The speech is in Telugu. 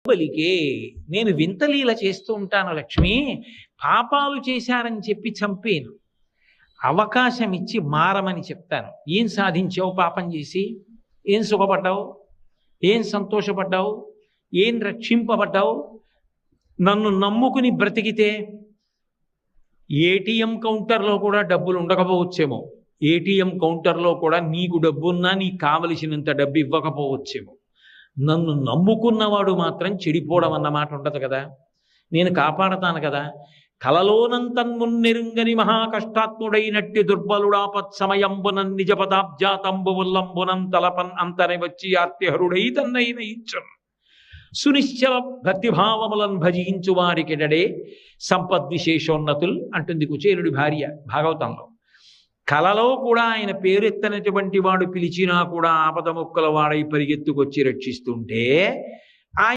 బలికే నేను వింతలీల చేస్తూ ఉంటాను లక్ష్మి. పాపాలు చేశారని చెప్పి చంపేను, అవకాశం ఇచ్చి మారమని చెప్తాను. ఏం సాధించావు పాపం చేసి? ఏం సుఖపడ్డావు? ఏం సంతోషపడ్డావు? ఏం రక్షింపబడ్డావు? నన్ను నమ్ముకుని బ్రతికితే ఏటీఎం కౌంటర్లో కూడా డబ్బులు ఉండకపోవచ్చేమో, ఏటీఎం కౌంటర్లో కూడా నీకు డబ్బున్నా నీకు కావలసినంత డబ్బు ఇవ్వకపోవచ్చేమో. నన్ను నమ్ముకున్నవాడు మాత్రం చెడిపోవడం అన్నమాట ఉండదు కదా. నేను కాపాడతాను కదా. కలలోనంతన్మున్నెరుంగని మహాకష్టాత్ముడైనట్టి దుర్బలుడాపత్ సమయంబునన్ నిజ పదాబ్జాతంబు ఉల్లంబునం తలపన్ అంతని వచ్చి ఆర్తిహరుడై తన్నైన ఇచ్చన్ సునిశ్చల భక్తిభావములను భజించు వారికెడడే సంపద్విశేషోన్నతులు అంటుంది కుచేలుడి భార్య భాగవతంలో. కలలో కూడా ఆయన పేరెత్తనటువంటి వాడు పిలిచినా కూడా ఆపద మొక్కల వాడై పరిగెత్తుకొచ్చి రక్షిస్తుంటే